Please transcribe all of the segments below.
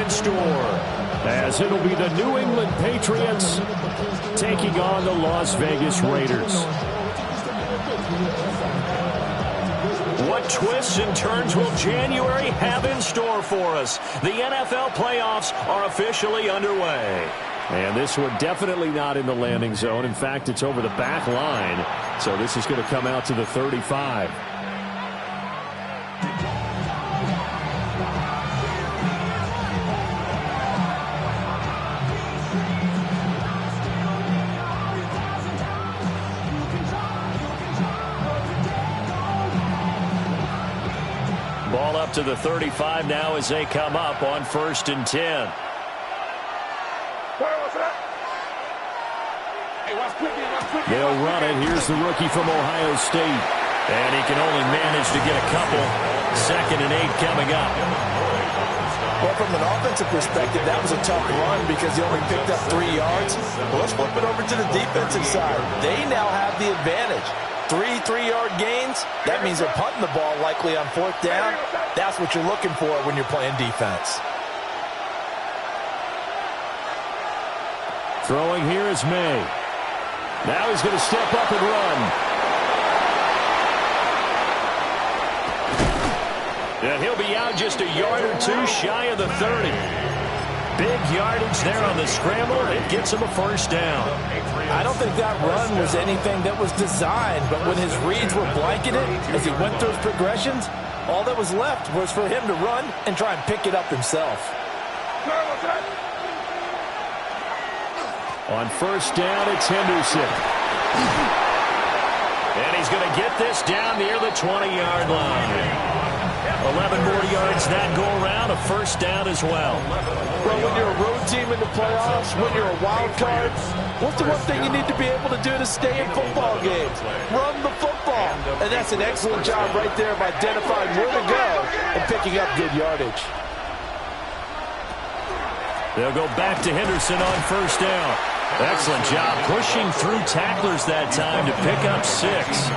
in store, as it'll be the New England Patriots taking on the Las Vegas Raiders. What twists and turns will January have in store for us? The NFL playoffs are officially underway. And this one definitely not in the landing zone. In fact, it's over the back line. So this is going to come out to the 35. Ball up to the 35 now as they come up on 1st and 10. They'll run it. Here's the rookie from Ohio State. And he can only manage to get a couple. 2nd and 8 coming up. Well, from an offensive perspective, that was a tough run because he only picked up 3 yards. Well, let's flip it over to the defensive side. They now have the advantage. 3 3-yard gains. That means they're punting the ball likely on 4th down. That's what you're looking for when you're playing defense. Throwing here is May. Now he's going to step up and run. And he'll be out just a yard or 2 shy of the 30. Big yardage there on the scramble. It gets him a 1st down. I don't think that run was anything that was designed, but when his reads were blanketed as he went through his progressions, all that was left was for him to run and try and pick it up himself. On 1st down, it's Henderson. And he's going to get this down near the 20-yard line. 11 more yards that go around, a 1st down as well. Well, when you're a road team in the playoffs, when you're a wild card, what's the one thing you need to be able to do to stay in football games? Run the football. And that's an excellent job right there of identifying where to go and picking up good yardage. They'll go back to Henderson on 1st down. Excellent job pushing through tacklers that time to pick up 6.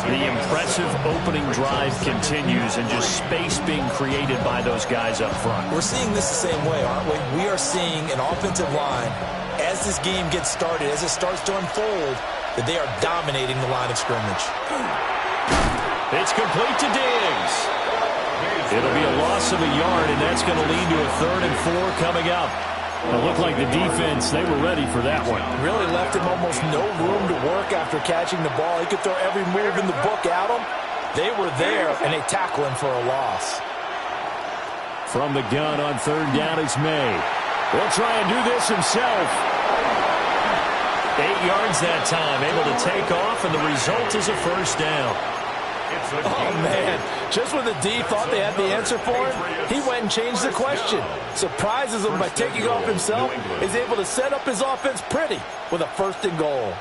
The impressive opening drive continues and just space being created by those guys up front. We're seeing this the same way, aren't we? We are seeing an offensive line, as this game gets started, as it starts to unfold, that they are dominating the line of scrimmage. It's complete to Diggs. It'll be a loss of a yard, and that's going to lead to a 3rd and 4 coming up. It looked like the defense, they were ready for that one. Really left him almost no room to work after catching the ball. He could throw every move in the book at him. They were there, and they tackle him for a loss. From the gun on 3rd down is May. He'll try and do this himself. 8 yards that time, able to take off, and the result is a 1st down. Oh, man. Just when the D thought they had the answer for him, he went and changed the question. Surprises him by taking off himself. Is able to set up his offense pretty with a 1st and goal.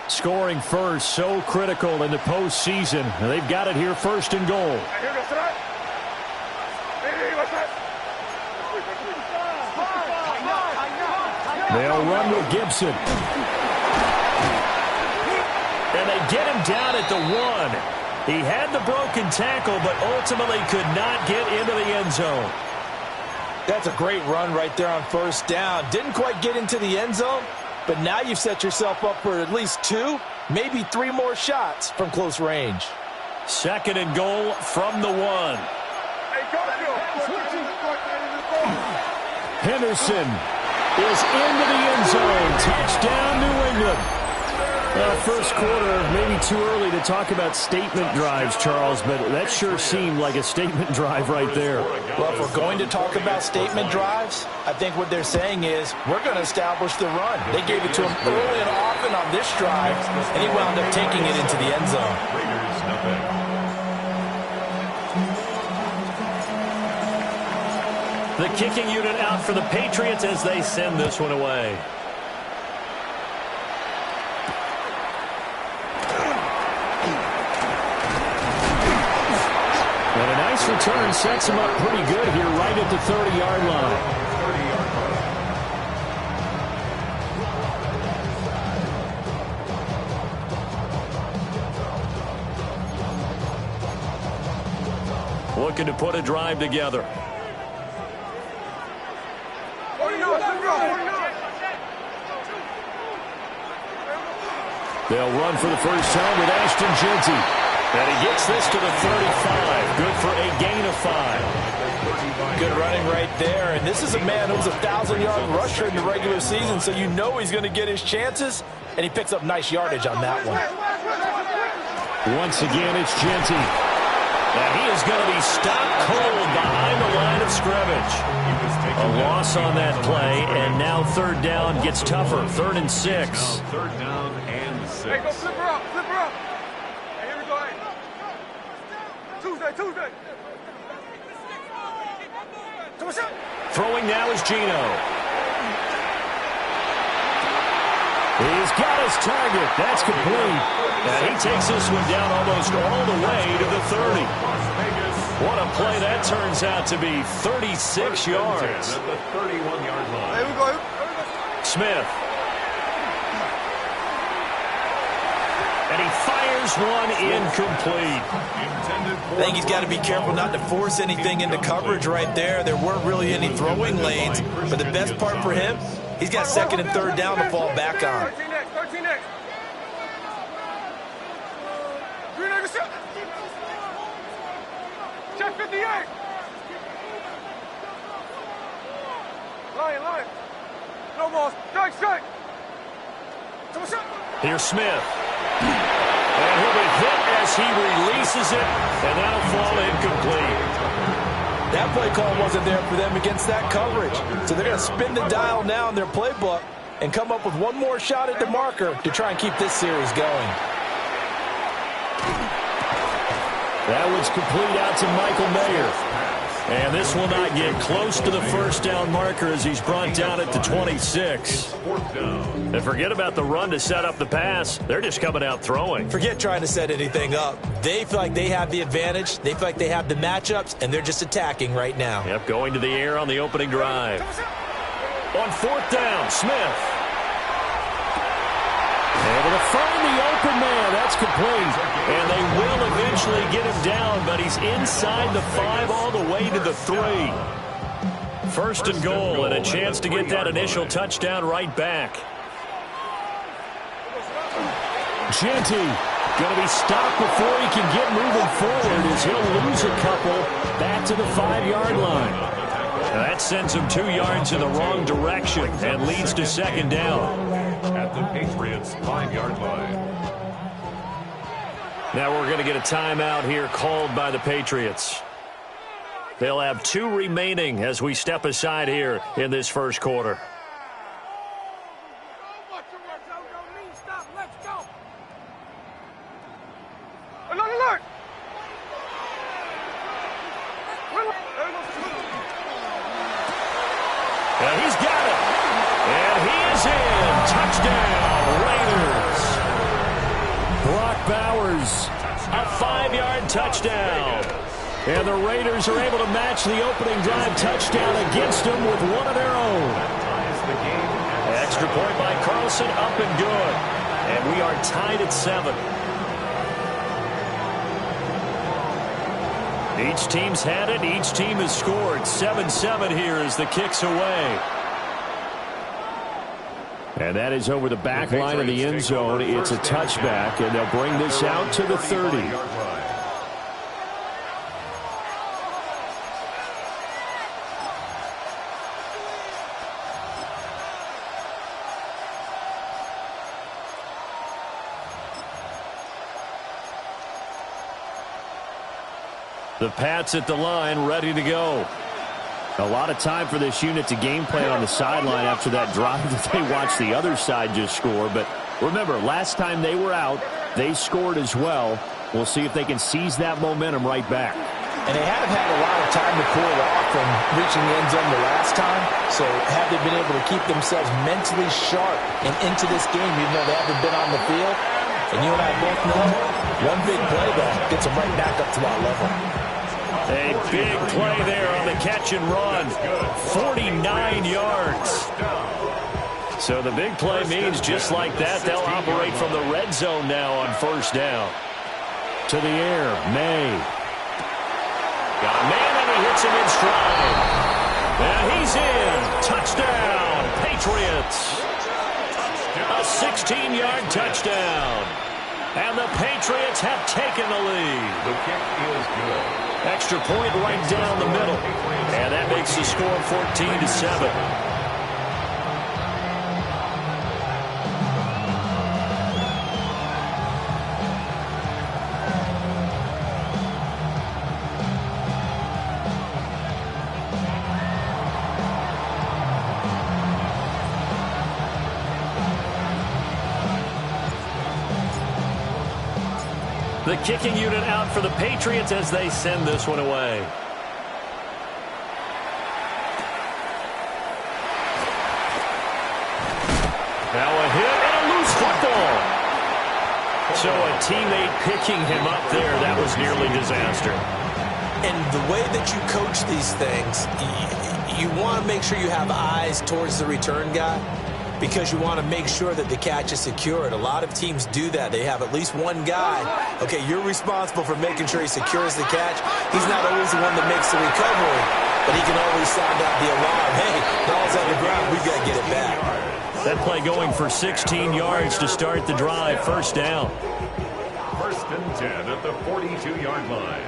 Scoring first, so critical in the postseason. They've got it here, 1st and goal. They'll run with Gibson. And they get him down at the 1. He had the broken tackle, but ultimately could not get into the end zone. That's a great run right there on 1st down. Didn't quite get into the end zone, but now you've set yourself up for at least 2, maybe 3 more shots from close range. 2nd and goal from the 1. Henderson is into the end zone. Touchdown, New England. First quarter, maybe too early to talk about statement drives, Charles, but that sure seemed like a statement drive right there. Well, if we're going to talk about statement drives, I think what they're saying is we're going to establish the run. They gave it to him early and often on this drive, and he wound up taking it into the end zone. The kicking unit out for the Patriots as they send this one away. And a nice return sets him up pretty good here right at the 30-yard line. Looking to put a drive together. They'll run for the first time with Ashton Jeanty. And he gets this to the 35. Good for a gain of 5. Good running right there. And this is a man who's a 1,000-yard rusher in the regular season, so you know he's going to get his chances, and he picks up nice yardage on that one. Once again, it's Jeanty. And he is going to be stopped cold behind the line of scrimmage. A loss on that play, and now third down gets tougher. 3rd and 6. Third down and 6. Hey, go flip her up, flip her up. Hey, here we go, hey. Tuesday. Throwing now is Geno. He's got his target. That's complete. And he takes this one down almost all the way to the 30. What a play that turns out to be. 36 yards. At the 31-yard line. Here we go. Smith. And he fires one incomplete. I think he's got to be careful not to force anything into coverage right there. There weren't really any throwing lanes, but the best part for him, he's got 2nd and 3rd down to fall back on. 13 next. Green Acres, check 58. Line. No balls. Strike. Here's Smith. And he'll be hit as he releases it, and that'll fall incomplete. That play call wasn't there for them against that coverage. So they're going to spin the dial now in their playbook and come up with one more shot at the marker to try and keep this series going. That was complete out to Michael Mayer. And this will not get close to the first down marker as he's brought down at the 26. And forget about the run to set up the pass. They're just coming out throwing. Forget trying to set anything up. They feel like they have the advantage. They feel like they have the matchups, and they're just attacking right now. Yep, going to the air on the opening drive. On 4th down, Smith. Able to find the open man. That's complete. And they will eventually get him down, but he's inside the 5 all the way to the 3. 1st and goal, and a chance to get that initial touchdown right back. Jeanty going to be stopped before he can get moving forward as he'll lose a couple back to the 5-yard line. That sends him 2 yards in the wrong direction and leads to 2nd down. At the Patriots' 5-yard line. Now we're going to get a timeout here called by the Patriots. They'll have 2 remaining as we step aside here in this first quarter. Alert! And he's got it. And he is in. Touchdown, Raiders. Brock Bowers, a 5-yard touchdown. And the Raiders are able to match the opening drive touchdown against them with one of their own. Extra point by Carlson, up and good. And we are tied at 7. Each team's had it. Each team has scored. 7-7 here as the kick's away. And that is over the back line of the end zone. It's a touchback, and they'll bring this out to the 30. The Pats at the line, ready to go. A lot of time for this unit to game plan on the sideline after that drive that they watched the other side just score. But remember, last time they were out, they scored as well. We'll see if they can seize that momentum right back. And they haven't had a lot of time to cool off from reaching the end zone the last time. So have they been able to keep themselves mentally sharp and into this game, even though they haven't been on the field? And you and I both know, one big play, though, gets them right back up to that level. A big play there on the catch and run. 49 yards. So the big play means just like that, they'll operate from the red zone now on 1st down. To the air, May. Got a man and he hits him in stride. And he's in. Touchdown, Patriots. A 16-yard touchdown. And the Patriots have taken the lead. The kick is good. Extra point right down the middle. And that makes the score 14-7. The kicking unit out for the Patriots as they send this one away. Now a hit and a loose football. So a teammate picking him up there, that was nearly disaster. And the way that you coach these things, you want to make sure you have eyes towards the return guy, because you want to make sure that the catch is secured. A lot of teams do that. They have at least one guy. Okay, you're responsible for making sure he secures the catch. He's not always the one that makes the recovery, but he can always sound out the alarm. Hey, ball's on the ground. We've got to get it back. That play going for 16 yards to start the drive. First down. 1st and 10 at the 42-yard line.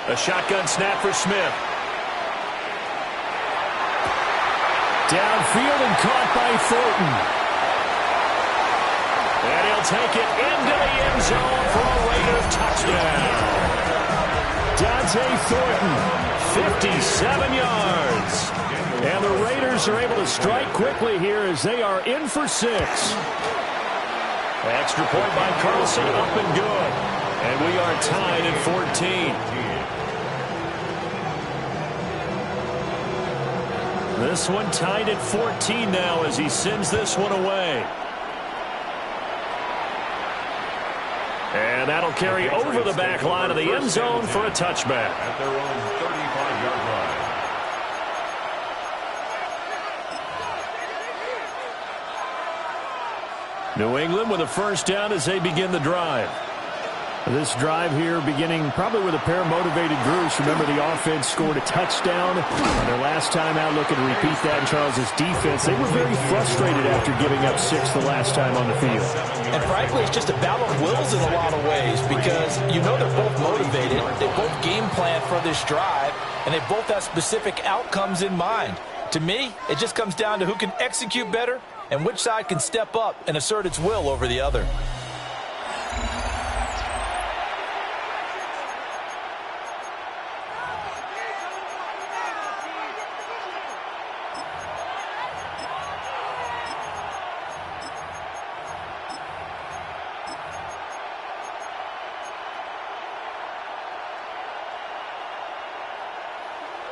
A shotgun snap for Smith. Downfield and caught by Thornton. And he'll take it into the end zone for a Raiders touchdown. Dante Thornton, 57 yards. And the Raiders are able to strike quickly here as they are in for 6. Extra point by Carlson, up and good. And we are tied at 14. This one tied at 14 now as he sends this one away. And that'll carry over the back line of the end zone for a touchback. At their own 35-yard line. New England with a first down as they begin the drive. This drive here beginning probably with a pair of motivated groups. Remember, the offense scored a touchdown on their last time out, looking to repeat that in Charles's defense. They were very frustrated after giving up 6 the last time on the field. And frankly, it's just a battle of wills in a lot of ways, because you know they're both motivated. They both game plan for this drive, and they both have specific outcomes in mind. To me, it just comes down to who can execute better and which side can step up and assert its will over the other.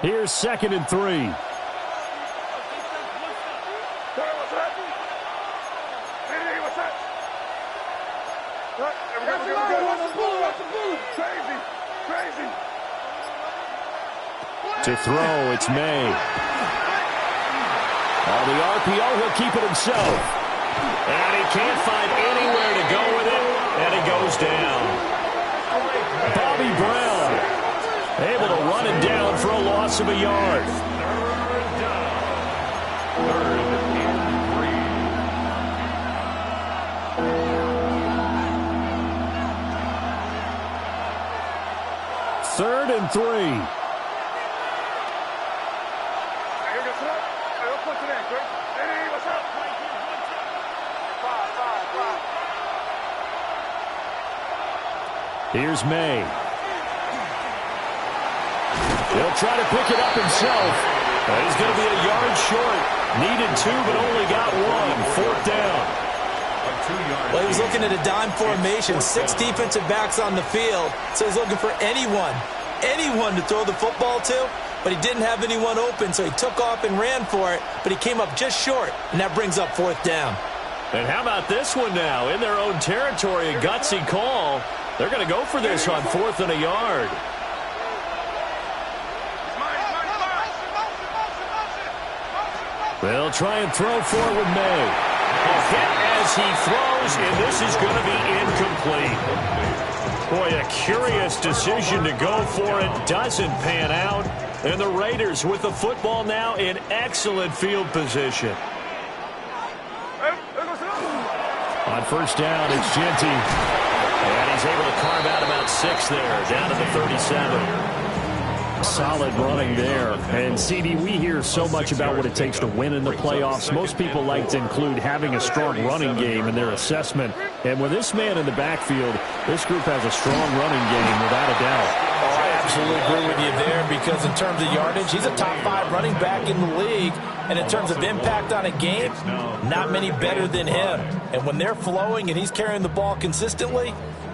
Here's 2nd and 3. To throw, it's May. On the RPO, he'll keep it himself. And he can't find anywhere to go with it, and it goes down. Bobby Brown able to run it down for a loss of a yard. Third and 3. Here's May. He'll try to pick it up himself. He's going to be a yard short. Needed 2, but only got 1. 4th down. Well, he was looking at a dime formation. 6 defensive backs on the field. So he's looking for anyone to throw the football to. But he didn't have anyone open, so he took off and ran for it. But he came up just short, and that brings up 4th down. And how about this one now? In their own territory, a gutsy call. They're going to go for this on 4th and a yard. They'll try and throw for it with May. A hit as he throws, and this is going to be incomplete. Boy, a curious decision to go for it. Doesn't pan out. And the Raiders with the football now in excellent field position. On first down, it's Jeanty. And he's able to carve out about 6 there, down to the 37. Solid running there. And, CD, we hear so much about what it takes to win in the playoffs. Most people like to include having a strong running game in their assessment. And with this man in the backfield, this group has a strong running game without a doubt. Oh, I absolutely agree with you there, because in terms of yardage, he's a top 5 running back in the league. And in terms of impact on a game, not many better than him. And when they're flowing and he's carrying the ball consistently,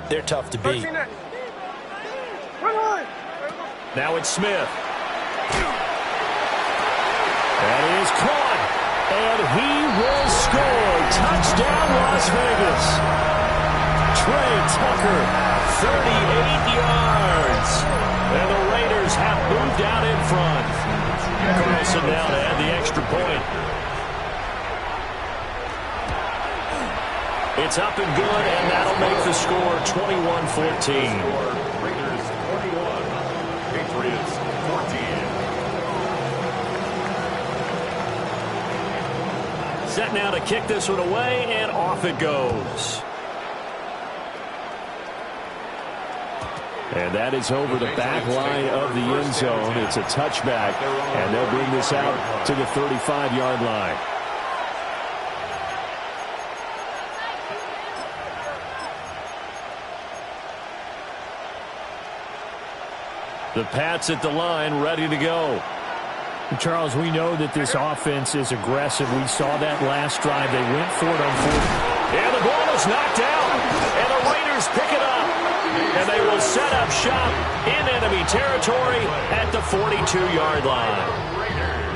they're tough to beat. Now it's Smith. That is caught. And he will score. Touchdown, Las Vegas. Trey Tucker, 38 yards. And the Raiders have moved out in front. Carlson now to add the extra point. It's up and good, and that'll make the score 21-14. Set now to kick this one away, and off it goes. And that is over the back line of the end zone. It's a touchback, and they'll bring this out to the 35-yard line. The Pats at the line, ready to go. Charles, we know that this offense is aggressive. We saw that last drive. They went for it on 4th. And the ball is knocked out. And the Raiders pick it up. And they will set up shop in enemy territory at the 42-yard line.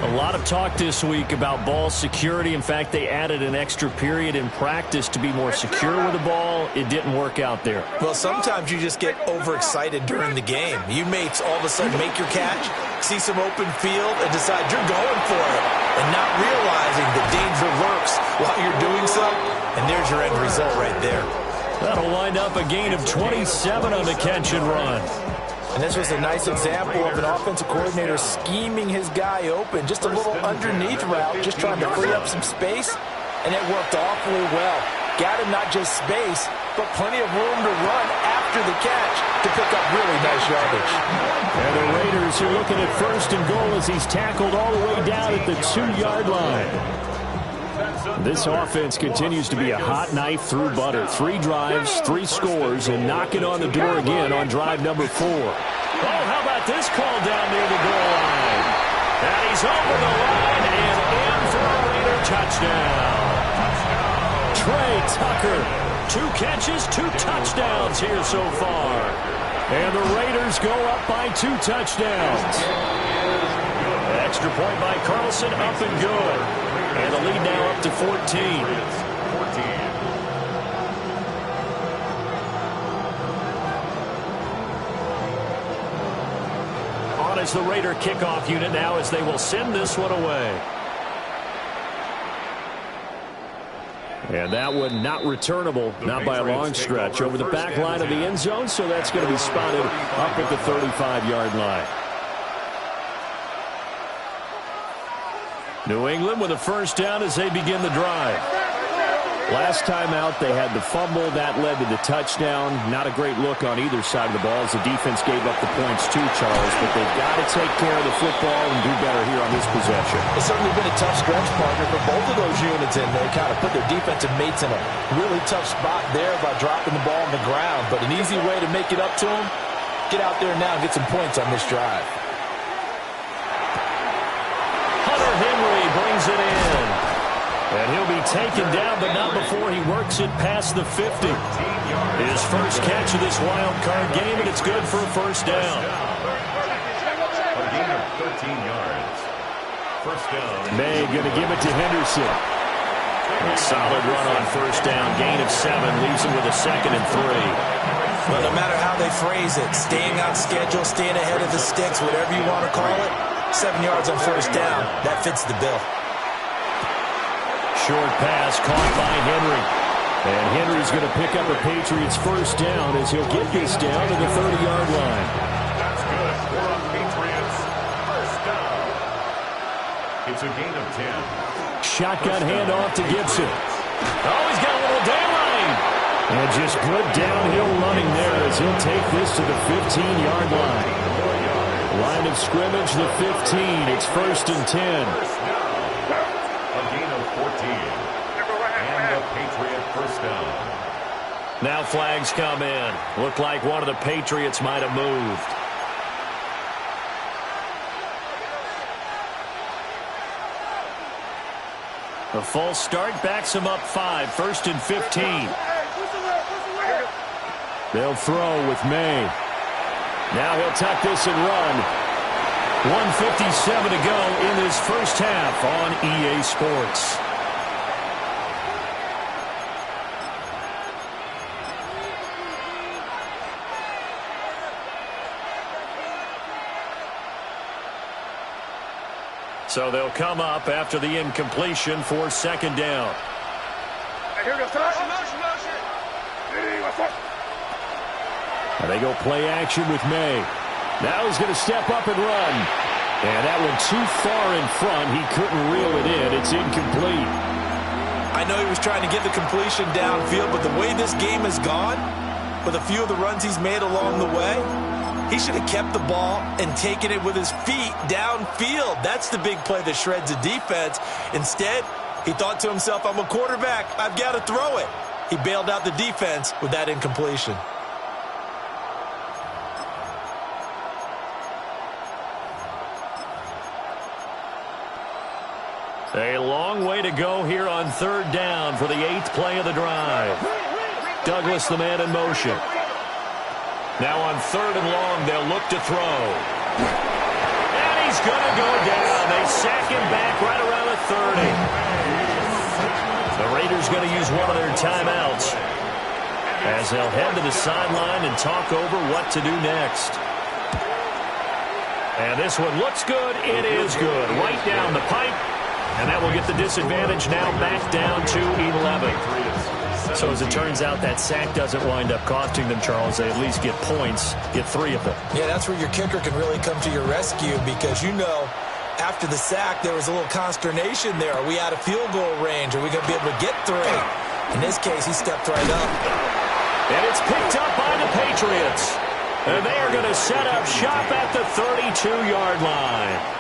A lot of talk this week about ball security. In fact, they added an extra period in practice to be more secure with the ball. It didn't work out there. Well, sometimes you just get overexcited during the game. You may all of a sudden make your catch, see some open field, and decide you're going for it, and not realizing the danger lurks while you're doing so. And there's your end result right there. That'll wind up a gain of 27 on the catch and run. And this was a nice example of an offensive coordinator scheming his guy open. Just a little underneath route, just trying to free up some space. And it worked awfully well. Got him not just space, but plenty of room to run after the catch to pick up really nice yardage. And the Raiders are looking at 1st and goal as he's tackled all the way down at the 2-yard line. This offense continues to be a hot knife through butter. 3 drives, 3 scores, and knocking on the door again on drive number 4. Oh, how about this call down near the goal line? And he's over the line and in for a Raider touchdown. Trey Tucker, 2 catches, 2 touchdowns here so far. And the Raiders go up by 2 touchdowns. Extra point by Carlson, up and good. And the lead now up to 14. On is the Raider kickoff unit now as they will send this one away. And that one not returnable, not by a long stretch, over the back line of the end zone, so that's going to be spotted up at the 35-yard line. New England with a first down as they begin the drive. Last time out, they had the fumble. That led to the touchdown. Not a great look on either side of the ball as the defense gave up the points too, Charles. But they've got to take care of the football and do better here on this possession. It's certainly been a tough stretch, partner, for both of those units in there. Kind of put their defensive mates in a really tough spot there by dropping the ball on the ground. But an easy way to make it up to them, get out there now and get some points on this drive. Hunter Henry brings it in. And he'll be taken down, but not before he works it past the 50. His first catch of this wild card game, and it's good for a first down. A gain of 13 yards. First down. May going to give it to Henderson. A solid run on first down. Gain of 7 leaves him with a 2nd and 3. Well, no matter how they phrase it, staying on schedule, staying ahead of the sticks, whatever you want to call it, 7 yards on first down, that fits the bill. Short pass caught by Henry. And Henry's going to pick up a Patriots first down as he'll get this down to the 30-yard line. That's good for a Patriots first down. It's a gain of 10. Shotgun handoff to Gibson. Oh, he's got a little daylight. And just good downhill running there as he'll take this to the 15-yard line. Line of scrimmage, the 15. It's first and 10. First down. A gain of 14. And a Patriot first down. Now flags come in. Looked like one of the Patriots might have moved. A false start backs him up 5. First and 15. They'll throw with May. Now he'll tuck this and run. 1:57 to go in this first half on EA Sports. So they'll come up after the incompletion for second down. Hey, here we go. Motion. And they go play action with May. Now he's going to step up and run. And that one too far in front. He couldn't reel it in. It's incomplete. I know he was trying to get the completion downfield, but the way this game has gone, with a few of the runs he's made along the way, he should have kept the ball and taken it with his feet downfield. That's the big play that shreds a defense. Instead, he thought to himself, I'm a quarterback. I've got to throw it. He bailed out the defense with that incompletion. A long way to go here on third down for the 8th play of the drive. Douglas, the man in motion. Now on third and long, they'll look to throw. And he's going to go down. They sack him back right around the 30. The Raiders going to use one of their timeouts as they'll head to the sideline and talk over what to do next. And this one looks good. It is good. Right down the pipe. And that will get the disadvantage now back down to 11. So as it turns out, that sack doesn't wind up costing them, Charles. They at least get points, get 3 of them. Yeah, that's where your kicker can really come to your rescue because, you know, after the sack, there was a little consternation there. Are we out of field goal range? Are we going to be able to get 3? In this case, he stepped right up. And it's picked up by the Patriots. And they are going to set up shop at the 32-yard line.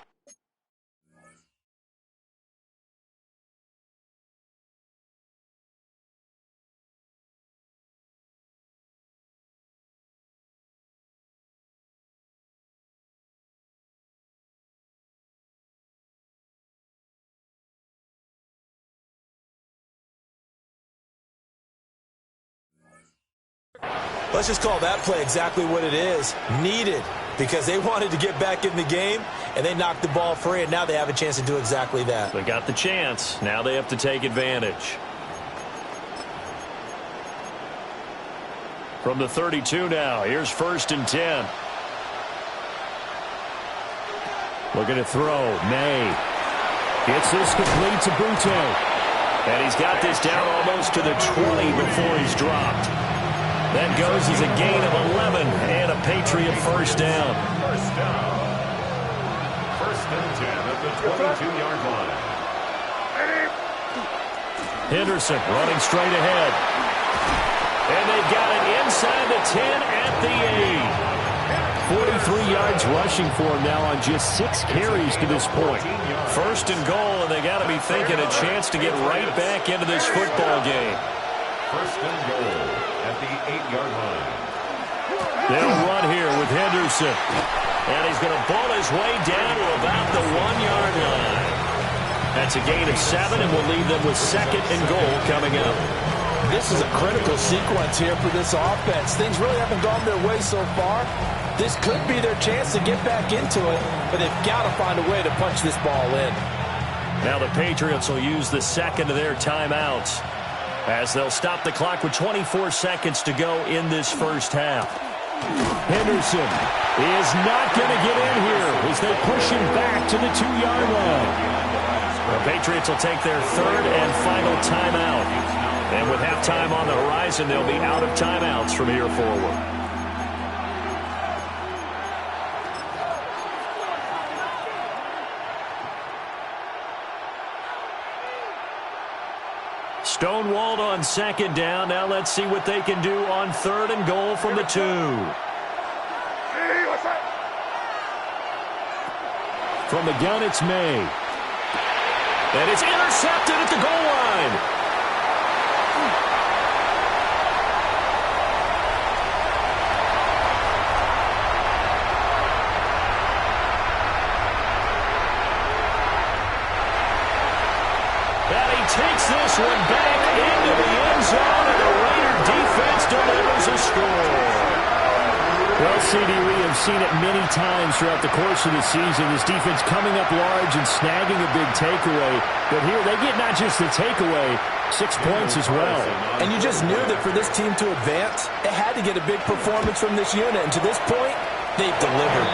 Let's just call that play exactly what it is. Needed. Because they wanted to get back in the game, and they knocked the ball free, and now they have a chance to do exactly that. They got the chance. Now they have to take advantage. From the 32 now, here's first and 10. Looking to throw. May. Gets this complete to Butte. And he's got this down almost to the 20 before he's dropped. That goes as a gain of 11 and a Patriot first down. First down. First and 10 at the 22-yard line. Henderson running straight ahead. And they've got it inside the 10 at the 8. 43 yards rushing for him now on just 6 carries to this point. First and goal, and they got to be thinking a chance to get right back into this football game. First and goal at the 8-yard line. They'll run here with Henderson. And he's going to ball his way down to about the 1-yard line. That's a gain of 7, and will leave them with second and goal coming up. This is a critical sequence here for this offense. Things really haven't gone their way so far. This could be their chance to get back into it, but they've got to find a way to punch this ball in. Now the Patriots will use the second of their timeouts as they'll stop the clock with 24 seconds to go in this first half. Henderson is not going to get in here as they push him back to the 2-yard line. The Patriots will take their third and final timeout. And with halftime on the horizon, they'll be out of timeouts from here forward. Stonewalled on second down. Now let's see what they can do on third and goal from the 2. From the gun, it's May. And it's intercepted at the goal line. Takes this one back into the end zone, and the Raider defense delivers a score. Well, CD, we have seen it many times throughout the course of the season. This defense coming up large and snagging a big takeaway. But here they get not just the takeaway, 6 points as well. And you just knew that for this team to advance, it had to get a big performance from this unit. And to this point, they've delivered.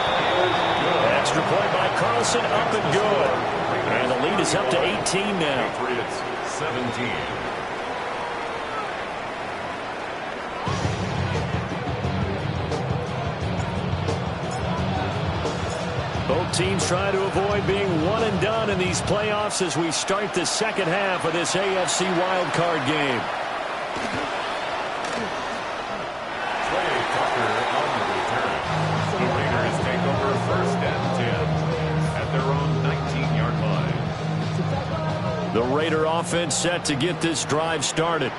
Extra point by Carlson, up and good. And the lead is up to 18 now. Patriots 17. Both teams try to avoid being one and done in these playoffs as we start the second half of this AFC wildcard game. Trey Tucker on the return. The Raiders take over first and 10 at their own 19-yard line. The Raider offense set to get this drive started.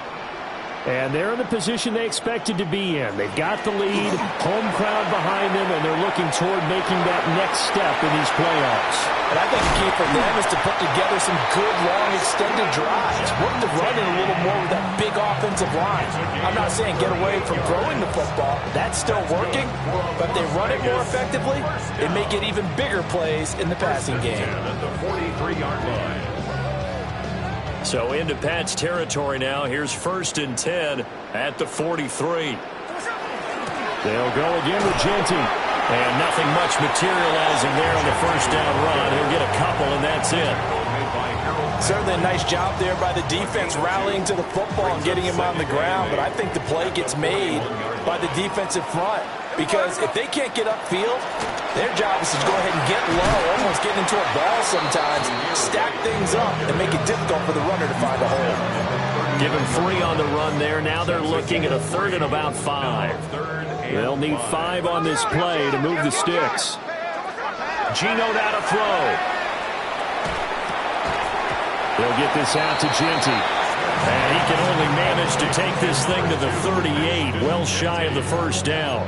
And they're in the position they expected to be in. They've got the lead, home crowd behind them, and they're looking toward making that next step in these playoffs. And I think the key for them is to put together some good, long, extended drives. Work the run in a little more with that big offensive line. I'm not saying get away from throwing the football. That's still working. But they run it more effectively, it may get even bigger plays in the passing game. At the 43-yard line. So into Pat's territory now. Here's first and 10 at the 43. They'll go again with Genty. And nothing much materializing there on the first down run. He'll get a couple, and that's it. Certainly a nice job there by the defense rallying to the football and getting him on the ground. But I think the play gets made by the defensive front. Because if they can't get upfield, their job is to go ahead and get low, almost get into a ball sometimes, stack things up, and make it difficult for the runner to find a hole. Give him 3 on the run there. Now they're looking at a third and about 5. They'll need 5 on this play to move the sticks. Geno now to throw. They'll get this out to Genty. And he can only manage to take this thing to the 38, well shy of the first down.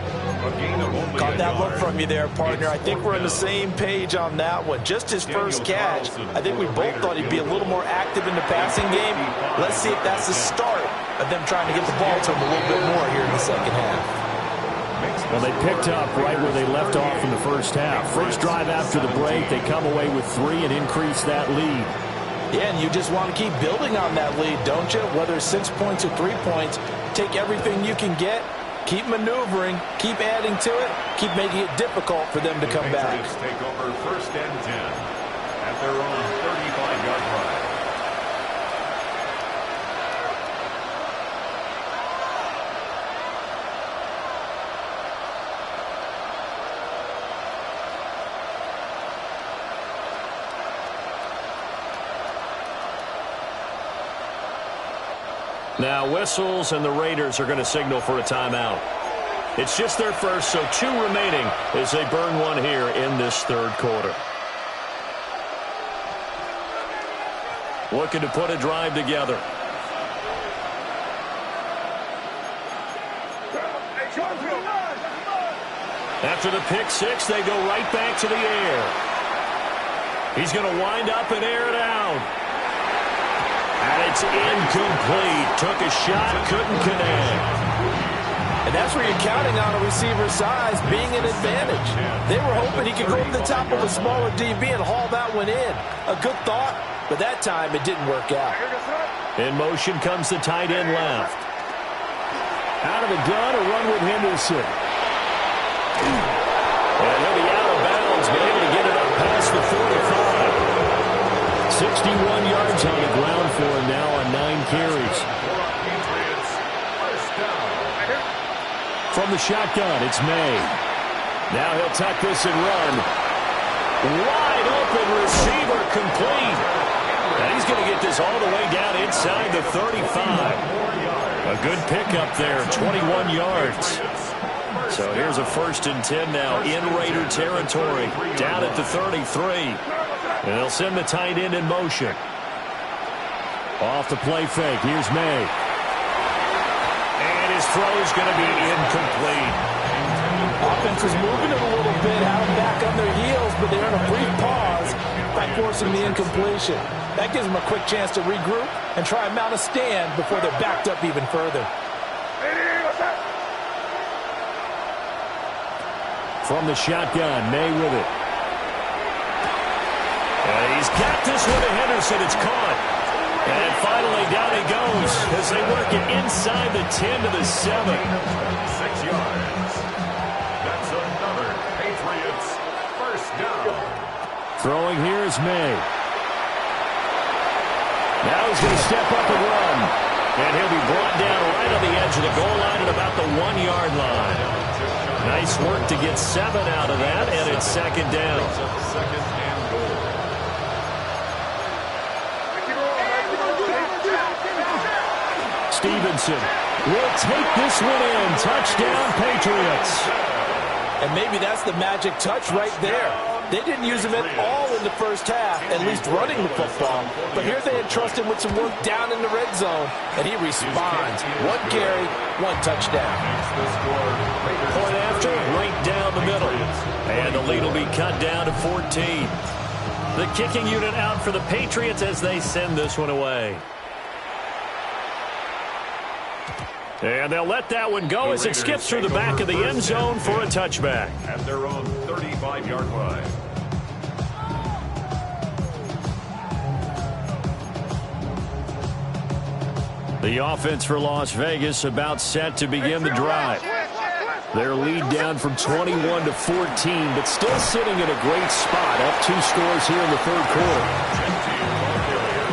Caught that look from you there, partner. I think we're on the same page on that one. Just his first catch, I think we both thought he'd be a little more active in the passing game. Let's see if that's the start of them trying to get the ball to him a little bit more here in the second half. Well, they picked up right where they left off in the first half. First drive after the break, they come away with 3 and increase that lead. Yeah, and you just want to keep building on that lead, don't you? Whether it's 6 points or 3 points, take everything you can get, keep maneuvering, keep adding to it, keep making it difficult for them to come back. Take over first and 10 at their own 35-yard line. Now whistles, and the Raiders are going to signal for a timeout. It's just their first, so 2 remaining as they burn one here in this third quarter. Looking to put a drive together. After the pick 6, they go right back to the air. He's going to wind up and air it out. And it's incomplete. Took a shot, couldn't connect. And that's where you're counting on a receiver's size being an advantage. They were hoping he could go over the top of a smaller DB and haul that one in. A good thought, but that time it didn't work out. In motion comes the tight end left. Out of the gun, a run with Henderson. And he'll be out of bounds, but able to get it up past the 45. 61 yards on the ground for him now on 9 carries. From the shotgun, it's May. Now he'll tuck this and run. Wide open receiver complete. And he's going to get this all the way down inside the 35. A good pickup there, 21 yards. So here's a 1st and 10 now in Raider territory, down at the 33. And they'll send the tight end in motion. Off the play fake, here's May. And his throw is going to be incomplete. Offense is moving it a little bit, had them back on their heels, but they're in a brief pause by forcing the incompletion. That gives them a quick chance to regroup and try and mount a stand before they're backed up even further. From the shotgun, May with it. And he's got this one to Henderson. It's caught. And finally down he goes as they work it inside the 10 to the 7. 6 yards. That's another Patriots first down. Throwing here is May. Now he's going to step up and run. And he'll be brought down right on the edge of the goal line at about the 1-yard line. Nice work to get 7 out of that, and it's 2nd down. Second and goal. Stevenson will take this one in. Touchdown, Patriots. And maybe that's the magic touch right there. They didn't use him at all in the first half, at least running the football. But here they entrust him with some work down in the red zone, and he responds. 1 carry, 1 touchdown. Point after, right down the middle. And the lead will be cut down to 14. The kicking unit out for the Patriots as they send this one away. And they'll let that one go as it skips through the back of the end zone for a touchback. At their own 35-yard line. The offense for Las Vegas about set to begin the drive. Their lead down from 21 to 14, but still sitting in a great spot, up 2 scores here in the 3rd quarter.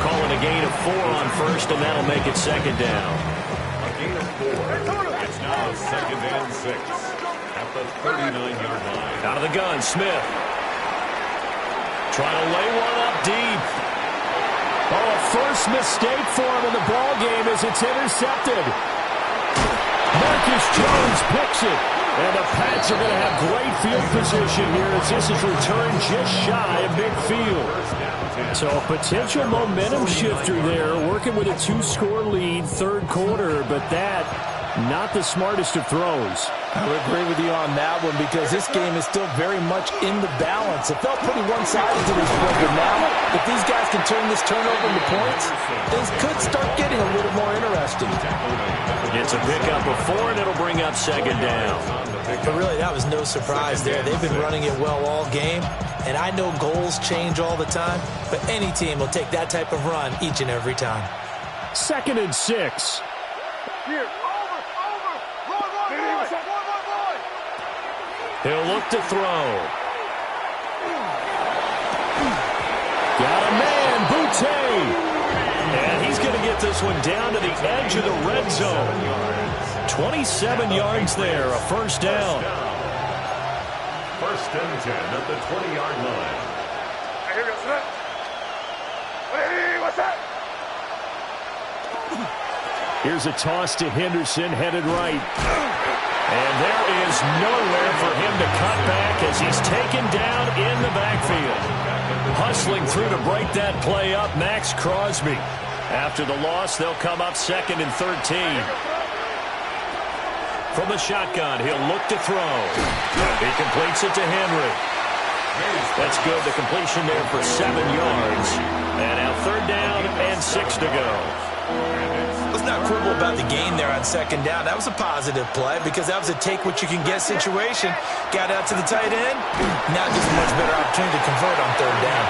Calling a gain of 4 on first, and that'll make it 2nd down. Gain of 4. It's now 2nd and 6 at the 39-yard line. Out of the gun, Smith. Trying to lay one up deep. Oh, a first mistake for him in the ball game as it's intercepted. Marcus Jones picks it. And the Pats are going to have great field position here as this is returned just shy of midfield. So a potential momentum shifter there, working with a 2-score lead, 3rd quarter, but that, not the smartest of throws. I would agree with you on that one because this game is still very much in the balance. It felt pretty one-sided to this point, but now, if these guys can turn this turnover into points, things could start getting a little more interesting. It's a pickup of 4, and it'll bring up 2nd down. But really, that was no surprise there. They've been running it well all game, and I know goals change all the time, but any team will take that type of run each and every time. 2nd and 6. He'll look to throw. Got a man, Boutte. And he's going to get this one down to the edge of the red zone. 27 yards there, a 1st down. 1st and 10 at the 20-yard line. Here's a toss to Henderson, headed right. And there is nowhere for him to cut back as he's taken down in the backfield. Hustling through to break that play up, Max Crosby. After the loss, they'll come up 2nd and 13. From the shotgun, he'll look to throw. He completes it to Henry. That's good. The completion there for 7 yards. And now 3rd down and 6 to go. Let's not quibble about the gain there on 2nd down. That was a positive play because that was a take-what-you-can-get situation. Got out to the tight end. Now just a much better opportunity to convert on 3rd down.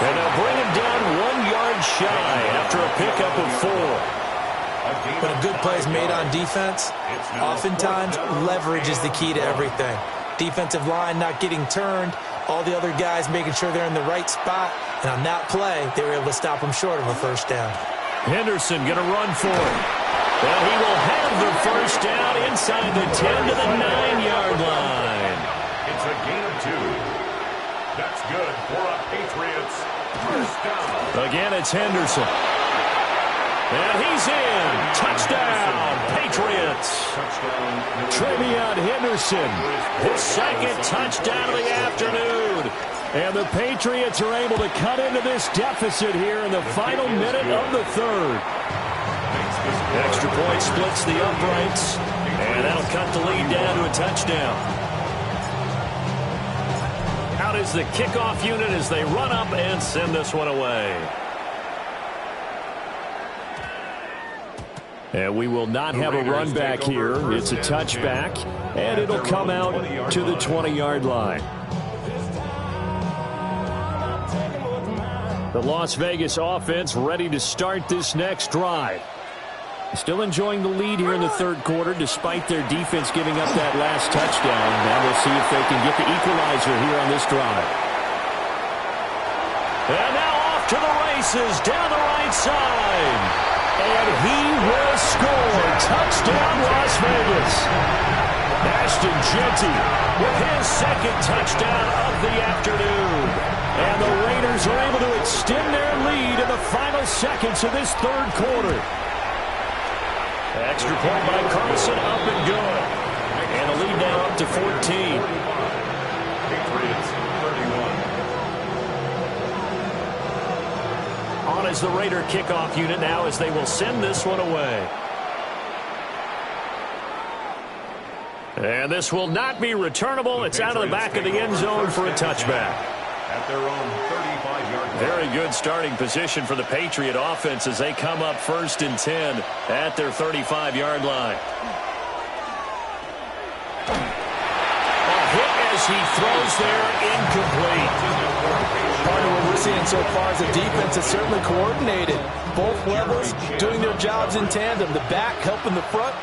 And they'll bring him down 1 yard shy after a pickup of 4. When a good play is made on defense, oftentimes leverage is the key to everything. Defensive line not getting turned, all the other guys making sure they're in the right spot, and on that play, they were able to stop him short of a 1st down. Henderson going to run for it. And he will have the first down inside the 10 to the 9-yard line. It's a gain of 2. That's good for a Patriots first down. Again, it's Henderson. And he's in. Touchdown, Patriots. Trevion Henderson, his second touchdown of the afternoon. And the Patriots are able to cut into this deficit here in the final minute of the third. Extra point splits the uprights, and that'll cut the lead down to a touchdown. Out is the kickoff unit as they run up and send this one away. And we will not have a run back here. It's a touchback, and it'll come out to the 20-yard line. The Las Vegas offense ready to start this next drive. Still enjoying the lead here in the third quarter despite their defense giving up that last touchdown. Now we'll see if they can get the equalizer here on this drive. And now off to the races down the right side. And he will score. Touchdown, Las Vegas. Ashton Jeanty with his second touchdown of the afternoon. And the Raiders are able to extend their lead in the final seconds of this third quarter. Extra point by Carlson, up and good. And the lead now up to 14. Patriots 31. On is the Raider kickoff unit now as they will send this one away. And this will not be returnable. It's out of the back of the end zone for a touchback. At their own 35-yard line. Very good starting position for the Patriot offense as they come up 1st and 10 at their 35-yard line. A hit as he throws there, incomplete. Part of what we're seeing so far is the defense is certainly coordinated. Both levels doing their jobs in tandem. The back helping the front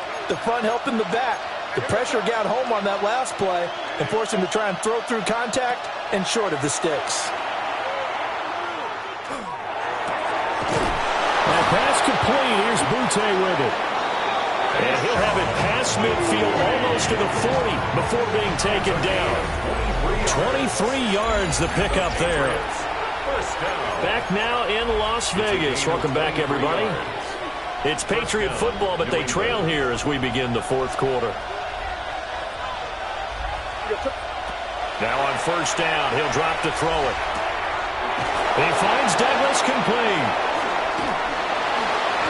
helping the back. The pressure got home on that last play and forced him to try and throw through contact and short of the sticks. And pass complete. Here's Boutte with it. And he'll have it past midfield almost to the 40 before being taken down. 23 yards the pickup there. Back now in Las Vegas. Welcome back, everybody. It's Patriot football, but they trail here as we begin the fourth quarter. Now on first down, he'll drop to throw it. He finds Douglas complete.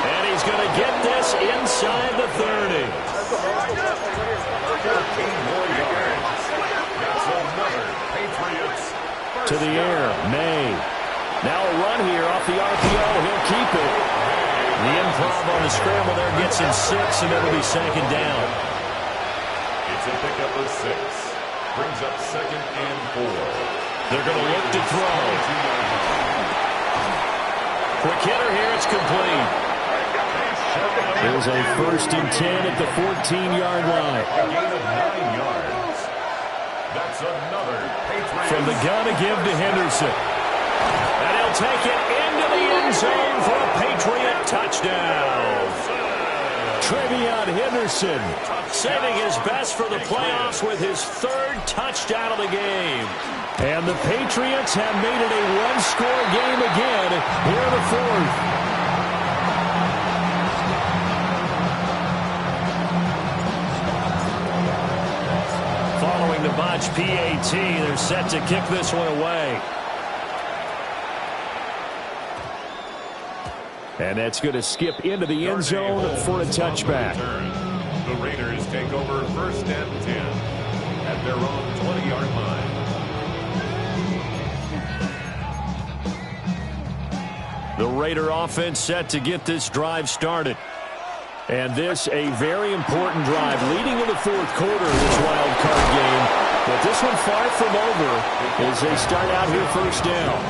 And he's going to get this inside the 30. 13 more yards. That's another Patriots. To the air, May. Now a run here off the RPO. He'll keep it. The improv on the scramble there gets him 6, and it'll be second down. It's a pickup of 6. Brings up 2nd and 4. They're going to look to throw. Quick hitter here. It's complete. There's a 1st and 10 at the 14-yard line. A gain of 9 yards. That's another Patriot. From the gun to give to Henderson. And he'll take it into the end zone for a Patriot touchdown. Trevion Henderson saving his best for the playoffs with his 3rd touchdown of the game. And the Patriots have made it a one-score game again here in the fourth. Following the botch PAT, they're set to kick this one away. And that's going to skip into the end zone for a touchback. The Raiders take over 1st and 10 at their own 20-yard line. The Raider offense set to get this drive started. And this a very important drive leading in the fourth quarter of this wild card game. But this one far from over as they start out here first down.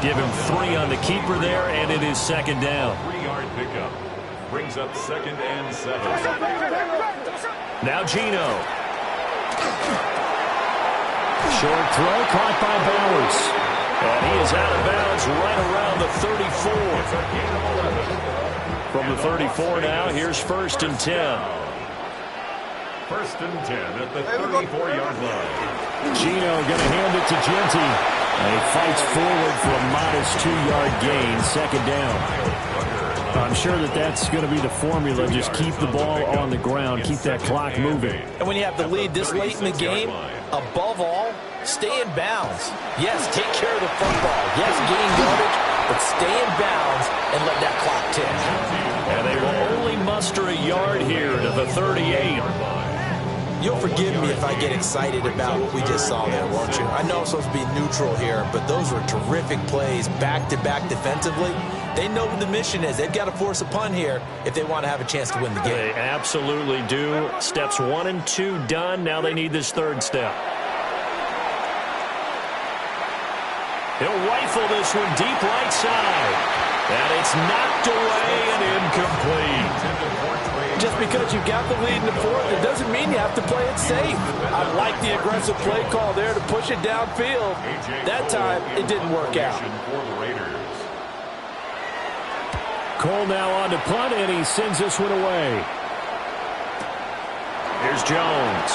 Give him 3 on the keeper there, and it is second down. 3-yard pickup. Brings up 2nd and 7. Now Geno. Short throw caught by Bowers. And he is out of bounds right around the 34. From the 34 now, here's 1st and 10. 1st and 10 at the 34-yard line. Gino going to hand it to Jeanty. And he fights forward for a modest 2-yard gain, 2nd down. I'm sure that's going to be the formula. Just keep the ball on the ground, keep that clock moving. And when you have the lead this late in the game, above all, stay in bounds. Yes, take care of the football. Yes, gain yardage, but stay in bounds and let that clock tick. And they will only muster a yard here to the 38. You'll forgive me if I get excited about what we just saw there, won't you? I know I'm supposed to be neutral here, but those were terrific plays back-to-back defensively. They know what the mission is. They've got to force a punt here if they want to have a chance to win the game. They absolutely do. Steps 1 and 2 done. Now they need this 3rd step. He'll rifle this one deep right side. And it's knocked away and incomplete. Just because you've got the lead in the 4th, it doesn't mean you have to play it safe. I like the aggressive play call there to push it downfield. That time, it didn't work out. Cole now on to punt, and he sends this one away. Here's Jones.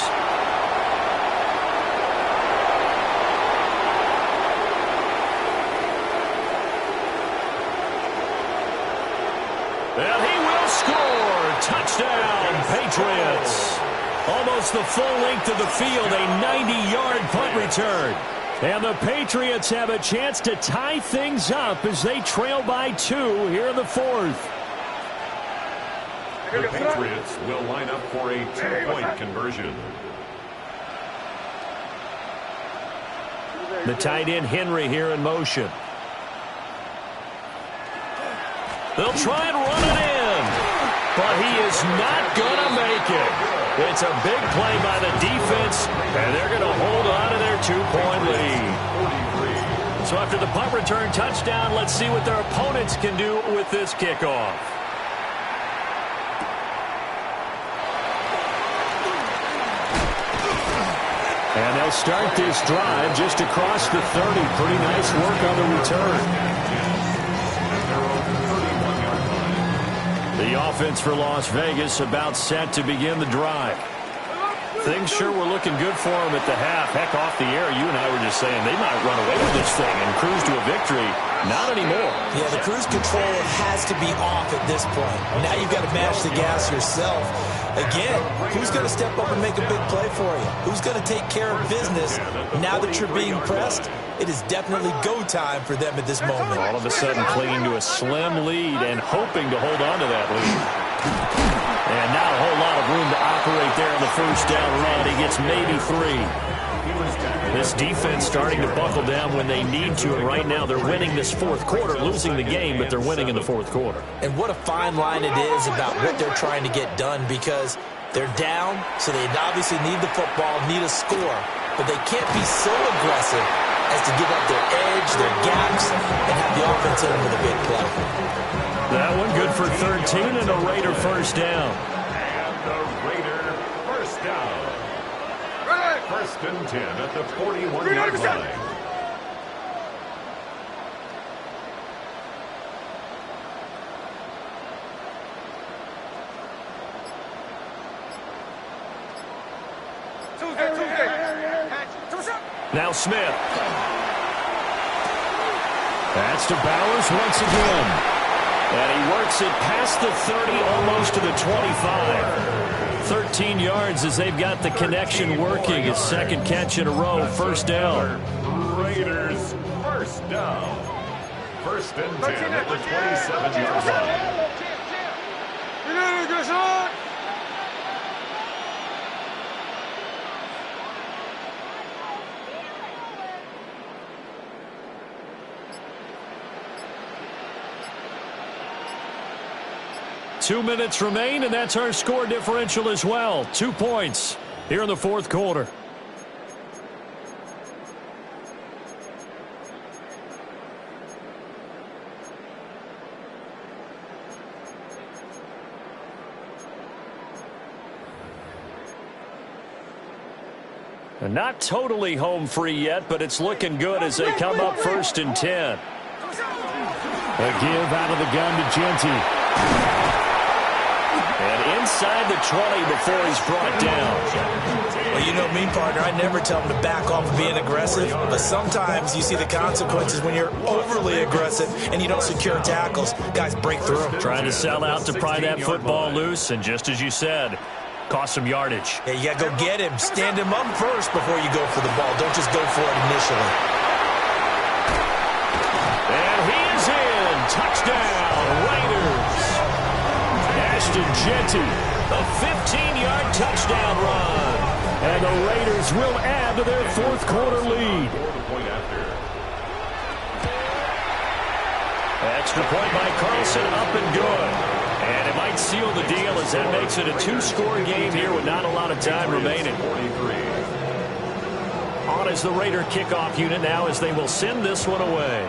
And he will score. Touchdown, Patriots. Almost the full length of the field, a 90-yard punt return. And the Patriots have a chance to tie things up as they trail by 2 here in the 4th. The Patriots will line up for a 2-point conversion. The tight end Henry here in motion. They'll try and run it in, but he is not going to make it. It's a big play by the defense, and they're going to hold on to their 2-point lead. So after the punt return touchdown, let's see what their opponents can do with this kickoff. And they'll start this drive just across the 30. Pretty nice work on the return. The offense for Las Vegas about set to begin the drive. Things sure were looking good for them at the half. Heck, off the air, you and I were just saying they might run away with this thing and cruise to a victory. Not anymore. Yeah, the cruise control has to be off at this point. Now you've got to mash the gas yourself. Again, who's going to step up and make a big play for you? Who's going to take care of business now that you're being pressed? It is definitely go time for them at this moment. All of a sudden clinging to a slim lead and hoping to hold on to that lead. And not a whole lot of room to operate there on the 1st down run. He gets maybe 3. This defense starting to buckle down when they need to, and right now they're winning this 4th quarter, losing the game, but they're winning in the 4th quarter. And what a fine line it is about what they're trying to get done, because they're down, so they obviously need the football, need a score, but they can't be so aggressive as to give up their edge, their gaps, and have the offense hit them with a big play. That one good for 13 and a Raider 1st down. And the Raider 1st down. 1st and 10 at the 41-yard line. Now Smith. That's to Bowers once again. And he works it past the 30, almost to the 25. 13 yards as they've got the connection working. His 2nd catch in a row, 1st down. Raiders 1st down. 1st and 10 at the 27-yard line. Two minutes remain, and that's our score differential as well. 2 points here in the 4th quarter. And not totally home free yet, but it's looking good as they come up 1st and 10. A give out of the gun to Jeanty. inside the 20 before he's brought down. Well, you know me, partner. I never tell them to back off of being aggressive, but sometimes you see the consequences when you're overly aggressive and you don't secure tackles. Guys break through. Trying to sell out to pry that football loose, and just as you said, cost some yardage. Yeah, you got to go get him. Stand him up first before you go for the ball. Don't just go for it initially. And he is in. Touchdown, Raiders. Ashton Jeanty, a 15-yard touchdown run. And the Raiders will add to their fourth quarter lead. Extra point by Carlson, up and good. And it might seal the deal as that makes it a two-score game here with not a lot of time remaining. On is the Raider kickoff unit now as they will send this one away.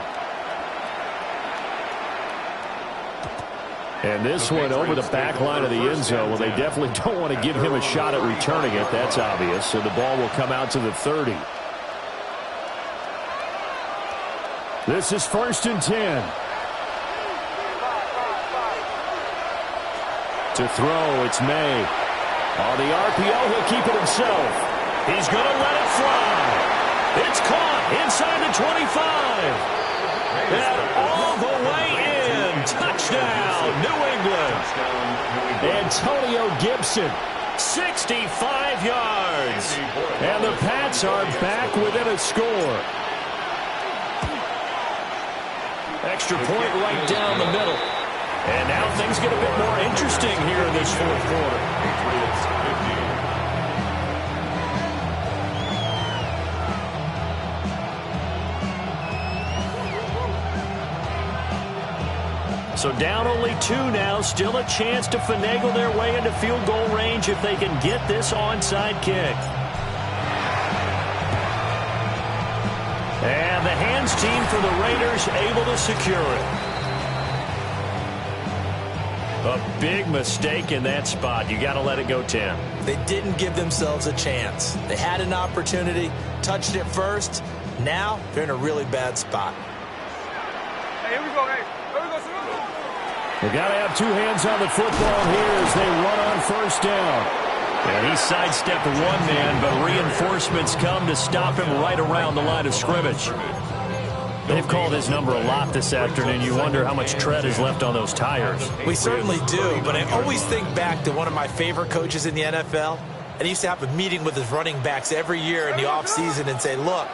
And this one over the back line of the end zone. Well, they definitely don't want to give him a shot at returning it. That's obvious. So the ball will come out to the 30. This is 1st and 10. To throw, it's May. On the RPO, he'll keep it himself. He's going to let it fly. It's caught inside the 25. And all the way in. Touchdown, New England. Antonio Gibson, 65 yards. And the Pats are back within a score. Extra point right down the middle. And now things get a bit more interesting here in this fourth quarter. So down only 2 now. Still a chance to finagle their way into field goal range if they can get this onside kick. And the hands team for the Raiders able to secure it. A big mistake in that spot. You got to let it go 10. They didn't give themselves a chance. They had an opportunity, touched it first. Now they're in a really bad spot. Hey, here we go, hey. Here we go, They got to have 2 hands on the football here as they run on 1st down. And he sidestepped one man, but reinforcements come to stop him right around the line of scrimmage. They've called his number a lot this afternoon. You wonder how much tread is left on those tires. We certainly do, but I always think back to one of my favorite coaches in the NFL. And he used to have a meeting with his running backs every year in the offseason and say, look,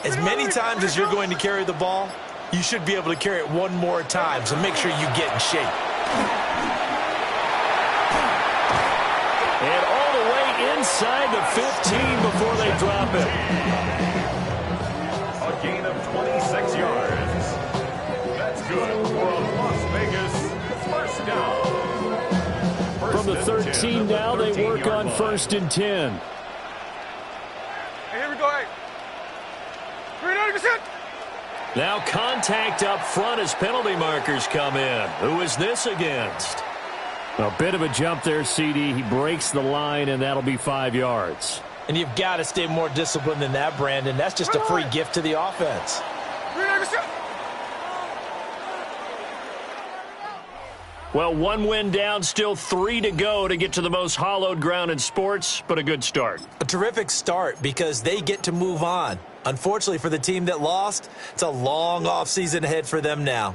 as many times as you're going to carry the ball, you should be able to carry it one more time, so make sure you get in shape. And all the way inside the 15 before they drop it. A gain of 26 yards. That's good for a Las Vegas first down. From the 13 now, they work on 1st and 10. Hey, here we go, hey. 300%. Now contact up front as penalty markers come in. Who is this against? A bit of a jump there, CD. He breaks the line, and that'll be 5 yards. And you've got to stay more disciplined than that, Brandon. That's just a free gift to the offense. 300%. Well, 1 win down, still 3 to go to get to the most hallowed ground in sports, but a good start. A terrific start because they get to move on. Unfortunately for the team that lost, it's a long offseason ahead for them now.